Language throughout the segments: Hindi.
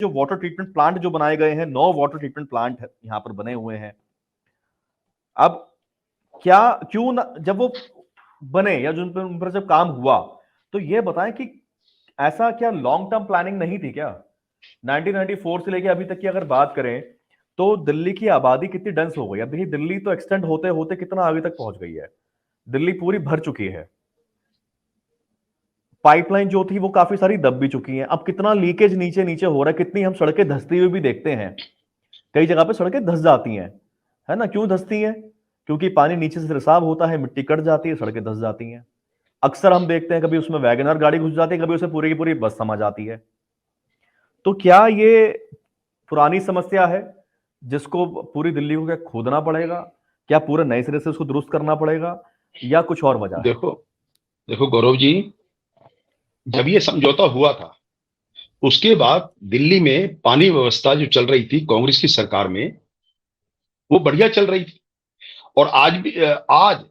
जो वाटर ट्रीटमेंट प्लांट जो बनाए गए हैं, 9 वाटर ट्रीटमेंट प्लांट यहां पर बने हुए हैं। अब क्या क्यों ना जब वो बने या जो उन पर जब काम हुआ, तो ये बताएं कि ऐसा क्या लॉन्ग टर्म प्लानिंग नहीं थी क्या? 1994 से लेके अभी तक की अगर बात करें तो दिल्ली की आबादी कितनी डेंस हो गई। अब देखिए दिल्ली तो एक्सटेंड होते होते कितना आगे तक पहुंच गई है, दिल्ली पूरी भर चुकी है। पाइपलाइन जो थी वो काफी सारी दब भी चुकी हैं। अब कितना लीकेज नीचे नीचे हो रहा है, कितनी हम सड़कें धंसती हुई भी देखते हैं। कई जगह पे सड़कें धंस जाती हैं, है ना? क्यों धंसती हैं? क्योंकि पानी नीचे से रिसाव होता है, मिट्टी कट जाती है, सड़कें धंस जाती हैं। अक्सर हम देखते हैं कभी उसमें वैगनर गाड़ी घुस जाती है, कभी उसमें पूरी की पूरी बस समा जाती है। तो क्या ये पुरानी समस्या है जिसको पूरी दिल्ली को क्या खोदना पड़ेगा? क्या पूरे नए सिरे से उसको दुरुस्त करना पड़ेगा, या कुछ और वजह है? देखो देखो गौरव जी, जब ये समझौता हुआ था उसके बाद दिल्ली में पानी व्यवस्था जो चल रही थी कांग्रेस की सरकार में, वो बढ़िया चल रही थी। और आज भी आज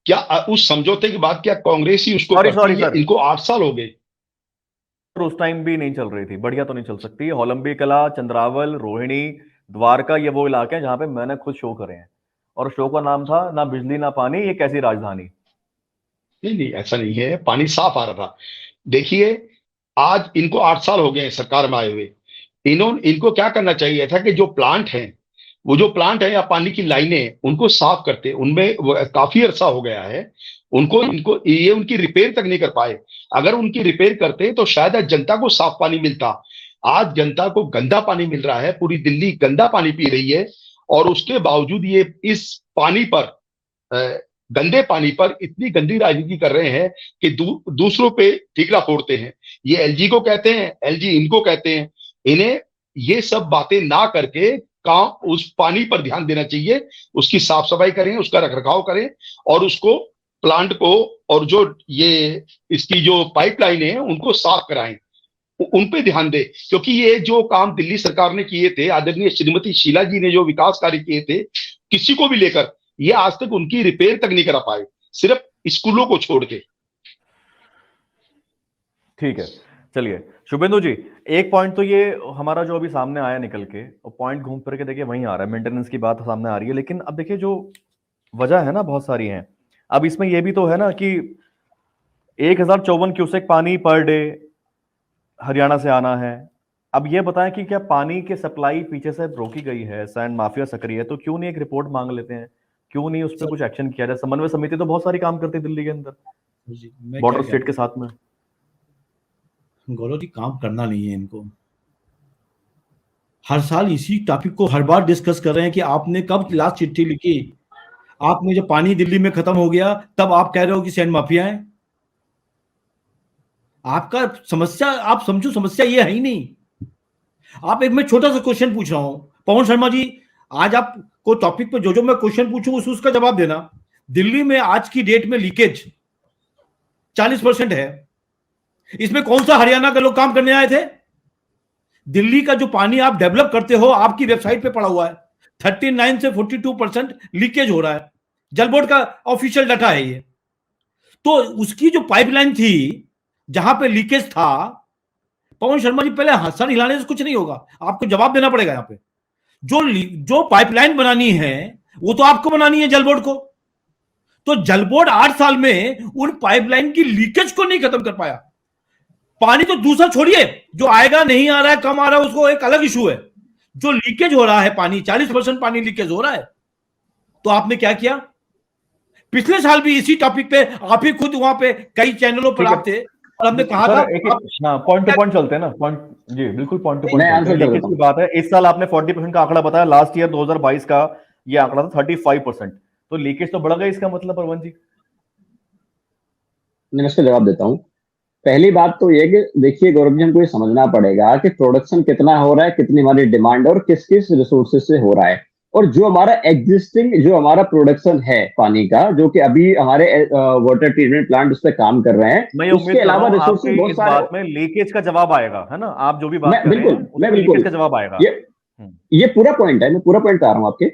क्या उस समझौते के बाद क्या कांग्रेस ही उसको सॉरी करती है? सर, इनको 8 साल हो गए। उस टाइम भी नहीं चल रही थी, बढ़िया तो नहीं चल सकती। होलंबी कला, चंद्रावल, रोहिणी, द्वारका, ये वो इलाके हैं जहां पे मैंने खुद शो करे हैं, और शो का नाम था ना बिजली ना पानी, ये कैसी राजधानी। नहीं नहीं, ऐसा नहीं है, पानी साफ आ रहा था। देखिए, आज इनको 8 साल हो गए हैं सरकार में आए हुए। इनको क्या करना चाहिए था कि जो प्लांट हैं, वो जो प्लांट है या पानी की लाइनें, उनको साफ करते। उनमें काफी अरसा हो गया है, उनको इनको ये उनकी रिपेयर तक नहीं कर पाए। अगर उनकी रिपेयर करते तो शायद आज जनता को साफ पानी मिलता। आज जनता को गंदा पानी मिल रहा है, पूरी दिल्ली गंदा पानी पी रही है। और उसके बावजूद ये इस पानी पर, गंदे पानी पर इतनी गंदी राजनीति कर रहे हैं कि दूसरों पे ठीकरा फोड़ते हैं। ये एलजी को कहते हैं, एलजी इनको कहते हैं। इन्हें ये सब बातें ना करके काम उस पानी पर ध्यान देना चाहिए। उसकी साफ सफाई करें, उसका रखरखाव करें, और उसको प्लांट को, और जो ये इसकी जो पाइपलाइन है उनको साफ कराएं, उन पे ध्यान दे। क्योंकि ये जो काम दिल्ली सरकार ने किए थे, आदरणीय श्रीमती शीला जी ने जो विकास कार्य किए थे किसी को भी लेकर, ये आज तक उनकी रिपेयर तक नहीं करा पाए, सिर्फ स्कूलों को छोड़ के। ठीक है, चलिए शुभेंदु जी, एक पॉइंट तो ये हमारा जो अभी सामने आया निकल के, और पॉइंट घूम फिर के देखिए वहीं आ रहा है, मेंटेनेंस की बात सामने आ रही है। लेकिन अब देखिए जो वजह है ना, बहुत सारी हैं। अब इसमें ये भी तो है ना कि 1054 क्यूसेक पानी पर डे हरियाणा से आना है। अब ये बताएं कि क्या पानी की सप्लाई पीछे से रोकी गई है, सैंड माफिया सक्रिय है, तो क्यों नहीं एक रिपोर्ट मांग लेते हैं? क्यों नहीं उस पर कुछ एक्शन किया जाए? समन्वय समिति तो बहुत सारी काम करती है दिल्ली के अंदर, बॉर्डर स्टेट के साथ में। गौरव जी, काम करना नहीं है इनको। हर साल इसी टॉपिक को हर बार डिस्कस कर रहे हैं कि आपने कब लास्ट चिट्ठी लिखी। आपने जब पानी दिल्ली में खत्म हो गया तब आप कह रहे हो कि सैंड माफिया है। आपका समस्या, आप समझो समस्या ये है ही नहीं। आप एक, मैं छोटा सा क्वेश्चन पूछ रहा हूं पवन शर्मा जी, आज आपको टॉपिक पे जो मैं क्वेश्चन पूछूं उसका जवाब देना। दिल्ली में आज की डेट में लीकेज 40% है। इसमें कौन सा हरियाणा के लोग काम करने आए थे? दिल्ली का जो पानी आप डेवलप करते हो, आपकी वेबसाइट पे पड़ा हुआ है, 39 से 42% लीकेज हो रहा है। जल बोर्ड का ऑफिशियल डाटा है ये। तो उसकी जो पाइपलाइन थी जहां पे लीकेज था, पवन शर्मा जी, पहले हंसन हिलाने से कुछ नहीं होगा, आपको जवाब देना पड़ेगा। यहां पे जो पाइपलाइन बनानी है वो तो आपको बनानी है, जल बोर्ड को। तो जल बोर्ड 8 साल में उन पाइपलाइन की लीकेज को नहीं खत्म कर पाया। पानी तो दूसरा छोड़िए, जो आएगा नहीं आ रहा है, कम आ रहा है, उसको एक अलग इशू है। जो लीकेज हो रहा है पानी, 40% पानी लीकेज हो रहा है, तो आपने क्या किया? पिछले साल भी इसी टॉपिक पे आप ही खुद वहां पे कई चैनलों पर आप थे, और हमने कहा था पॉइंट टू पॉइंट चलते हैं ना, पॉइंट जी बिल्कुल पॉइंट टू पॉइंट लीकेज की बात है। इस साल आपने 40% का आंकड़ा बताया, लास्ट ईयर 2022 का ये आंकड़ा था 35%। तो लीकेज तो बढ़ गई, इसका मतलब परवन जी? मैं इसका जवाब देता हूं। पहली बात तो ये कि देखिए गौरव जी, हमको ये समझना पड़ेगा कि प्रोडक्शन कितना हो रहा है, कितनी हमारी डिमांड और किस किस रिसोर्सेज से हो रहा है। और जो हमारा एग्जिस्टिंग जो हमारा प्रोडक्शन है पानी का, जो कि अभी हमारे वाटर ट्रीटमेंट प्लांट उस पर काम कर रहे हैं, उसके अलावा रिसोर्सेज बहुत सारे। बात में लीकेज का जवाब आएगा, है ना? आप जो भी बात कर रहे हैं मैं बिल्कुल लीकेज का जवाब आएगा। ये पूरा पॉइंट है, मैं पूरा पॉइंट आ रहा हूँ आपके।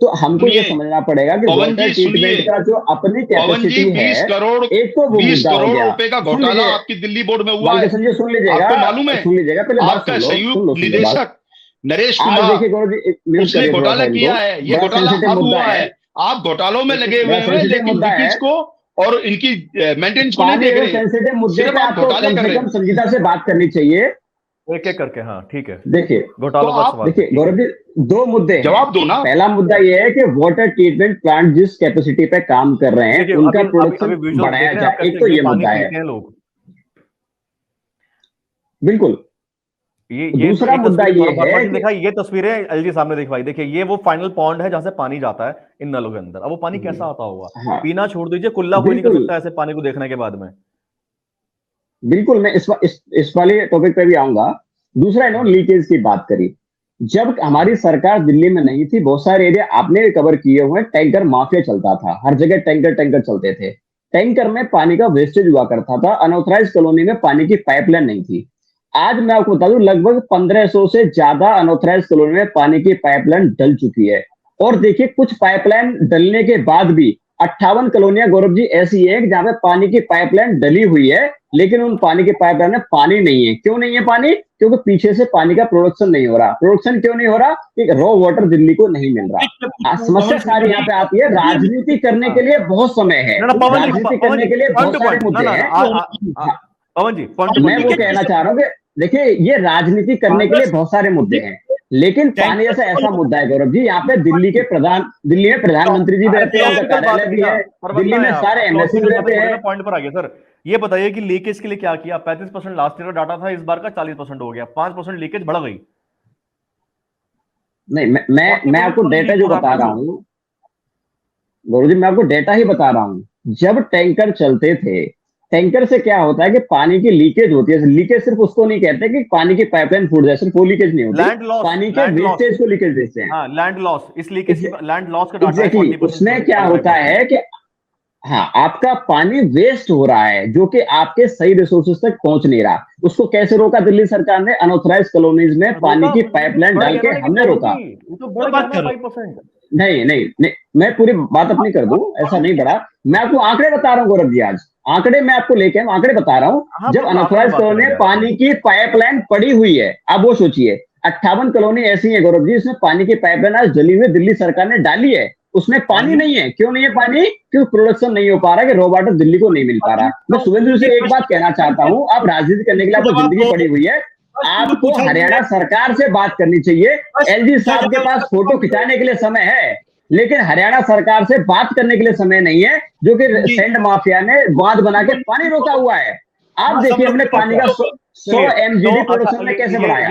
तो हमको ये सुनिए, समझना पड़ेगा कि पवन वाटर जी सुनिए, ट्रीटमेंट का जो अपनी पवन जी कैपेसिटी 20 है, करोड़ एक तो वो 20 मुद्दा हो करोड़ गया। रुपए का सुन घोटाला लीजिए आपकी दिल्ली बोर्ड में हुआ है, बालकृष्ण जी, सुन लीजिएगा, आपको मालूम है? सुन लीजिएगा, पहले बात आपका सुन लो, सुन संयुक्त लो, सुन लो बात। निदेशक नरेश आज कुमार, देखिए गौरव जी, म्यूट उसने करिए थोड़ा घोटाला सा किया इनको, है। ये बड़ा घोटाला सेंसिटिव अब मुद्दा हुआ है, है, आप घोटालों में लगे हुए बड़ा हैं, सेंसिटिव लेकिन मुद्दा है। लीकेज को और इनकी मेंटेनेंस को नहीं पानी देख एवं रहे हैं, सेंसिटिव मुद्दे सिर्फ पे आप आपको घोटाले कम कर से रहे कम हैं। संजीदा से बात करनी चाहिए। एक एक करके, हाँ ठीक है, देखिए, तो घोटालों का आप सवाल है, देखिए ठीक है। गौरव जी, दो मुद्दे हैं। जवाब दो ना। पहला मुद्दा यह है कि वाटर ट्रीटमेंट प्लांट जिस कैपेसिटी पे काम कर रहे हैं देखिए उनका अभी अभी प्रोडक्शन अभी विजुअल बढ़ाया देख रहे हैं आप, जाए, एक कैसे तो ये ये पानी मुद्दा है, पीते हैं लोग। बिल्कुल। ये दूसरा एक मुद्दा तस्वीर ये थोड़ा है मार्टिन कि दिखाई, ये तस्वीरें एलजी सामने दिखवाई। देखिए ये वो फाइनल पॉन्ड है जहां से पानी जाता है इन नलों के अंदर। अब वो पानी कैसा आता होगा, हाँ, पीना छोड़ दीजिए, कुल्ला कोई नहीं कर बिल्कुल सकता ऐसे पानी को देखने के बाद में। बिल्कुल, मैं इस वाले टॉपिक पे भी आऊंगा। दूसरा इन्होंने लीकेज की बात करी। जब हमारी सरकार दिल्ली में नहीं थी, बहुत सारे एरिया आपने भी कवर किए हुए, टैंकर माफिया चलता था, हर जगह टैंकर चलते थे। टैंकर में पानी का वेस्टेज हुआ करता था, अनऑथराइज कॉलोनी में पानी की पाइपलाइन नहीं थी। आज मैं आपको बता दूं, लगभग 1500 से ज्यादा अनऑथराइज कॉलोनी में पानी की पाइपलाइन डल चुकी है। और देखिए, कुछ पाइपलाइन डलने के बाद भी 58 कॉलोनियां गौरव जी ऐसी है जहां पे पानी की पाइपलाइन डली हुई है, लेकिन उन पानी की पाइपलाइन में पानी नहीं है। क्यों नहीं है पानी? क्योंकि पीछे से पानी का प्रोडक्शन नहीं हो रहा। प्रोडक्शन क्यों नहीं हो रहा? कि रॉ वाटर दिल्ली को नहीं मिल रहा। समस्या सारी यहाँ पे आती है, राजनीति करने के लिए बहुत समय है, राजनीति करने के लिए बहुत सारे मुद्दे हैं। पवन जी मैं वो कहना चाह रहा हूँ कि देखिए, ये राजनीति करने के लिए बहुत सारे मुद्दे हैं, लेकिन पानी जैसा ऐसा मुद्दा है गौरव जी, यहाँ पे दिल्ली में प्रधानमंत्री जी भी रहते हैं, उनका कार्यालय भी है, दिल्ली में सारे एमएससी भी रहते हैं। पॉइंट पर आ गया सर। ये बताइए कि लीकेज के लिए क्या किया? 35% लास्ट ईयर का डाटा था, इस बार का 40% हो गया, 5% लीकेज बढ़ गई। नहीं, मैं आपको डेटा जो बता रहा हूँ गौरव जी, मैं आपको डेटा ही बता रहा हूँ। जब टैंकर चलते थे, टैंकर से क्या होता है कि पानी की लीकेज होती है। लीकेज सिर्फ उसको नहीं कहते कि पानी की पाइपलाइन फूट जाए, सिर्फ वो लीकेज नहीं होती, लैंड लॉस, पानी के वेस्टेज को लीकेज देखते हैं। हाँ, लैंड लॉस, इस लीकेज की लैंड लॉस का डाटा है एग्जैक्टली, 40%। उसमें क्या होता है कि हाँ, आपका पानी वेस्ट हो रहा है जो कि आपके सही रिसोर्सेज तक पहुंच नहीं रहा। उसको कैसे रोका दिल्ली सरकार ने? अनऑथराइज कॉलोनीज में पानी की पाइपलाइन डाल के हमने रोका। नहीं, मैं पूरी बात अपनी कर दूं, ऐसा नहीं बढ़ा। मैं आपको आंकड़े बता रहा हूँ गौरव जी, आज आंकड़े मैं आपको लेके आंकड़े बता रहा हूँ। जब अनऑथराइज कॉलोनी में पानी की पाइपलाइन पड़ी हुई है, अब वो सोचिए 58 कॉलोनी ऐसी है गौरव जी, इसमें पानी की पाइपलाइन आज जली हुई दिल्ली सरकार ने डाली है, उसमें पानी नहीं है। क्यों नहीं है पानी? क्योंकि प्रोडक्शन नहीं हो पा रहा, कि रॉ वाटर दिल्ली को नहीं मिल पा रहा। मैं शुभेंदु से एक बात कहना चाहता हूँ, आप राजनीति करने के लिए आपको जिंदगी पड़ी हुई है, आपको हरियाणा सरकार से बात करनी चाहिए। एलजी साहब के पास फोटो खिंचाने के लिए समय है, लेकिन हरियाणा सरकार से बात करने के लिए समय नहीं है, जो कि सैंड माफिया ने बांध बना के पानी रोका हुआ है। आप देखिए, हमने पानी का 100 MGD प्रोडक्शन में कैसे बढ़ाया।